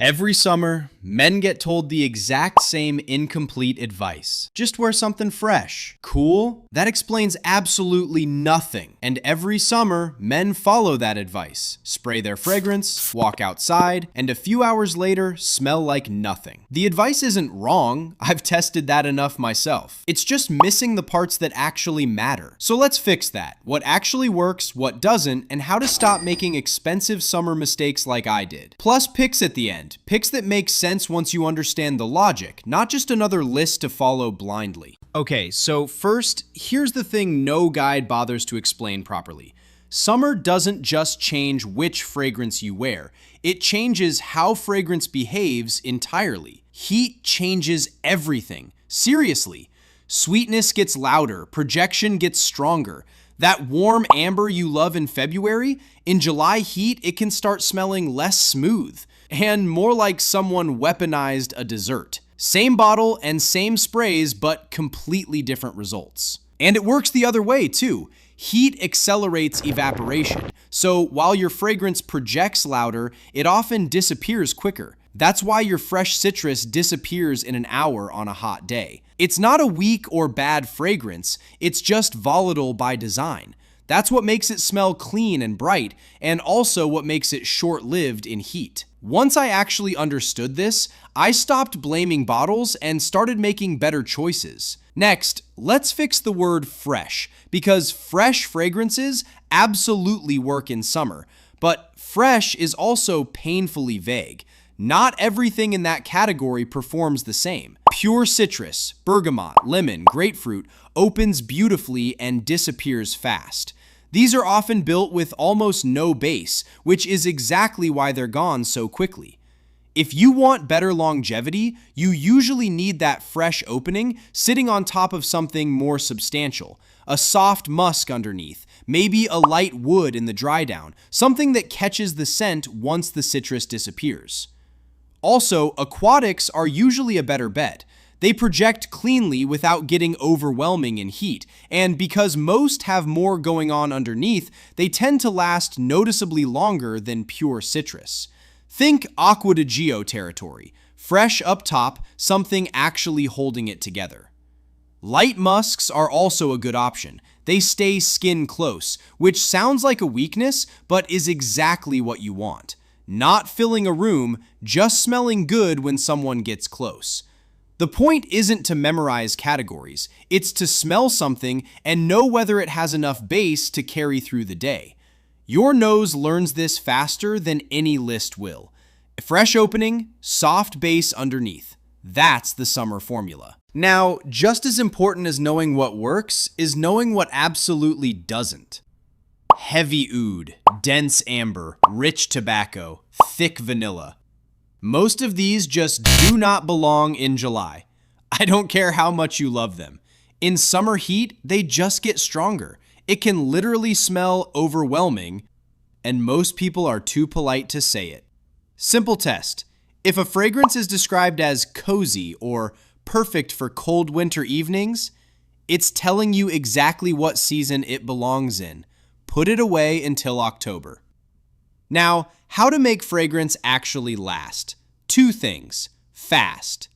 Every summer, men get told the exact same incomplete advice. Just wear something fresh. Cool? That explains absolutely nothing. And every summer, men follow that advice. Spray their fragrance, walk outside, and a few hours later, smell like nothing. The advice isn't wrong. I've tested that enough myself. It's just missing the parts that actually matter. So let's fix that. What actually works, what doesn't, and how to stop making expensive summer mistakes like I did. Plus picks at the end. Picks that make sense once you understand the logic, not just another list to follow blindly. Okay, so first, here's the thing no guide bothers to explain properly. Summer doesn't just change which fragrance you wear, it changes how fragrance behaves entirely. Heat changes everything. Seriously. Sweetness gets louder, projection gets stronger. That warm amber you love in February, in July heat, it can start smelling less smooth and more like someone weaponized a dessert. Same bottle and same sprays, but completely different results. And it works the other way too. Heat accelerates evaporation, so while your fragrance projects louder, it often disappears quicker. That's why your fresh citrus disappears in an hour on a hot day. It's not a weak or bad fragrance, it's just volatile by design. That's what makes it smell clean and bright, and also what makes it short-lived in heat. Once I actually understood this, I stopped blaming bottles and started making better choices. Next, let's fix the word fresh, because fresh fragrances absolutely work in summer, but fresh is also painfully vague. Not everything in that category performs the same. Pure citrus, bergamot, lemon, grapefruit opens beautifully and disappears fast. These are often built with almost no base, which is exactly why they're gone so quickly. If you want better longevity, you usually need that fresh opening sitting on top of something more substantial. A soft musk underneath, maybe a light wood in the dry down, something that catches the scent once the citrus disappears. Also, aquatics are usually a better bet. They project cleanly without getting overwhelming in heat, and because most have more going on underneath, they tend to last noticeably longer than pure citrus. Think Acqua di Gio territory, fresh up top, something actually holding it together. Light musks are also a good option. They stay skin close, which sounds like a weakness, but is exactly what you want. Not filling a room, just smelling good when someone gets close. The point isn't to memorize categories, it's to smell something and know whether it has enough base to carry through the day. Your nose learns this faster than any list will. Fresh opening, soft base underneath. That's the summer formula. Now, just as important as knowing what works is knowing what absolutely doesn't. Heavy oud, dense amber, rich tobacco, thick vanilla. Most of these just do not belong in July. I don't care how much you love them. In summer heat, they just get stronger. It can literally smell overwhelming, and most people are too polite to say it. Simple test. If a fragrance is described as cozy or perfect for cold winter evenings, it's telling you exactly what season it belongs in. Put it away until October. Now, how to make fragrance actually last. 2 things. Fast.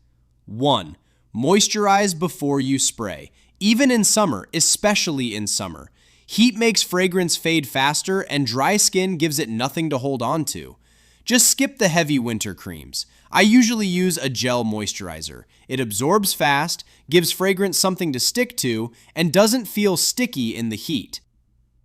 1. Moisturize before you spray. Even in summer, especially in summer. Heat makes fragrance fade faster and dry skin gives it nothing to hold on to. Just skip the heavy winter creams. I usually use a gel moisturizer. It absorbs fast, gives fragrance something to stick to, and doesn't feel sticky in the heat.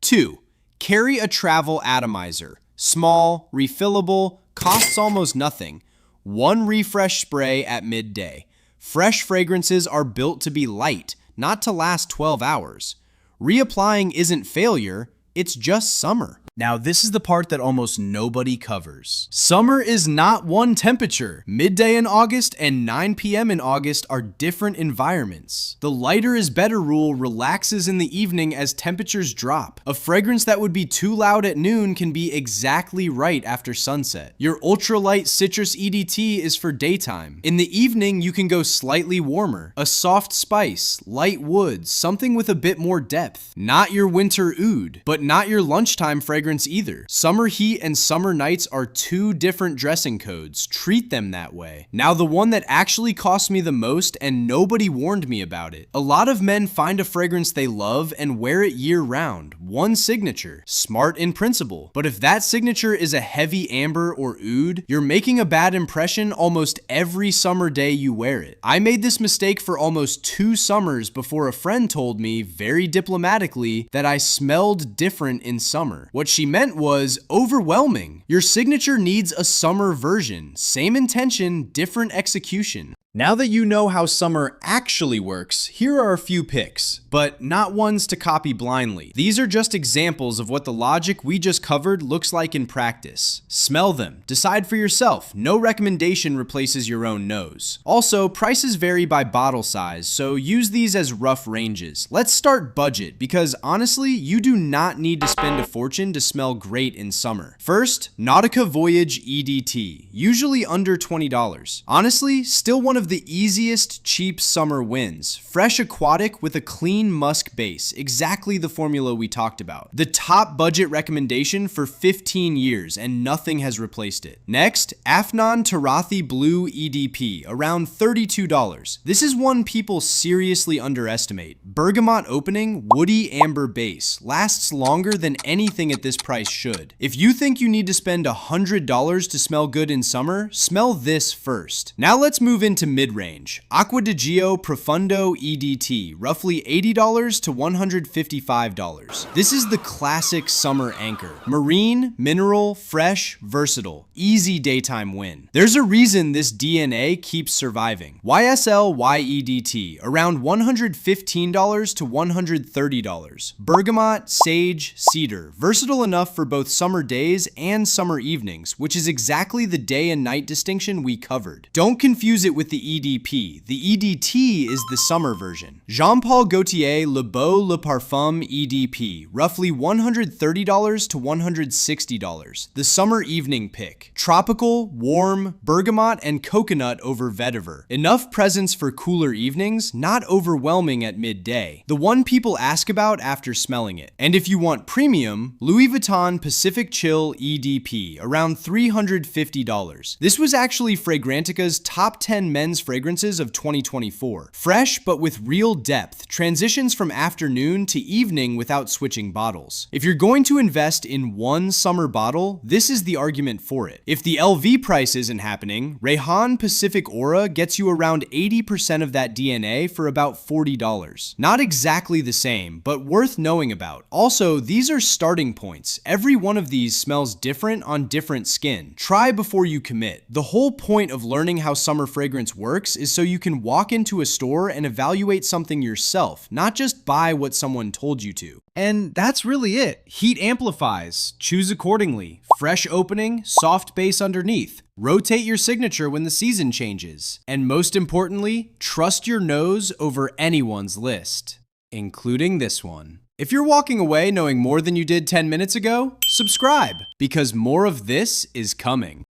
2. Carry a travel atomizer. Small, refillable, costs almost nothing. 1 refresh spray at midday. Fresh fragrances are built to be light, not to last 12 hours. Reapplying isn't failure, it's just summer. Now this is the part that almost nobody covers. Summer is not one temperature. Midday in August and 9 p.m. in August are different environments. The lighter is better rule relaxes in the evening as temperatures drop. A fragrance that would be too loud at noon can be exactly right after sunset. Your ultralight citrus EDT is for daytime. In the evening, you can go slightly warmer. A soft spice, light woods, something with a bit more depth. Not your winter oud, but But not your lunchtime fragrance either. Summer heat and summer nights are two different dressing codes. Treat them that way. Now the one that actually cost me the most and nobody warned me about it. A lot of men find a fragrance they love and wear it year round. One signature. Smart in principle. But if that signature is a heavy amber or oud, you're making a bad impression almost every summer day you wear it. I made this mistake for almost 2 summers before a friend told me, very diplomatically, that I smelled different in summer. What she meant was overwhelming. Your signature needs a summer version. Same intention, different execution. Now that you know how summer actually works, here are a few picks, but not ones to copy blindly. These are just examples of what the logic we just covered looks like in practice. Smell them. Decide for yourself. No recommendation replaces your own nose. Also, prices vary by bottle size, so use these as rough ranges. Let's start budget, because honestly, you do not need to spend a fortune to smell great in summer. First, Nautica Voyage EDT, usually under $20. Honestly, still one of the easiest cheap summer wins. Fresh aquatic with a clean musk base, exactly the formula we talked about. The top budget recommendation for 15 years and nothing has replaced it. Next, Afnan Tarathi Blue EDP, around $32. This is one people seriously underestimate. Bergamot opening, woody amber base, lasts longer than anything at this price should. If you think you need to spend $100 to smell good in summer, smell this first. Now let's move into mid-range. Acqua di Gio Profundo EDT, roughly $80 to $155. This is the classic summer anchor. Marine, mineral, fresh, versatile. Easy daytime win. There's a reason this DNA keeps surviving. YSL YEDT, around $115 to $130. Bergamot, sage, cedar. Versatile enough for both summer days and summer evenings, which is exactly the day and night distinction we covered. Don't confuse it with the EDP. The EDT is the summer version. Jean Paul Gaultier Le Beau Le Parfum EDP, roughly $130 to $160. The summer evening pick. Tropical, warm, bergamot, and coconut over vetiver. Enough presence for cooler evenings, not overwhelming at midday. The one people ask about after smelling it. And if you want premium, Louis Vuitton Pacific Chill EDP, around $350. This was actually Fragrantica's top 10 men's fragrances of 2024. Fresh, but with real depth, transitions from afternoon to evening without switching bottles. If you're going to invest in one summer bottle, this is the argument for it. If the LV price isn't happening, Rehan Pacific Aura gets you around 80% of that DNA for about $40. Not exactly the same, but worth knowing about. Also, these are starting points. Every one of these smells different on different skin. Try before you commit. The whole point of learning how summer fragrance works is so you can walk into a store and evaluate something yourself, not just buy what someone told you to. And that's really it. Heat amplifies. Choose accordingly. Fresh opening, soft base underneath. Rotate your signature when the season changes. And most importantly, trust your nose over anyone's list, including this one. If you're walking away knowing more than you did 10 minutes ago, subscribe, because more of this is coming.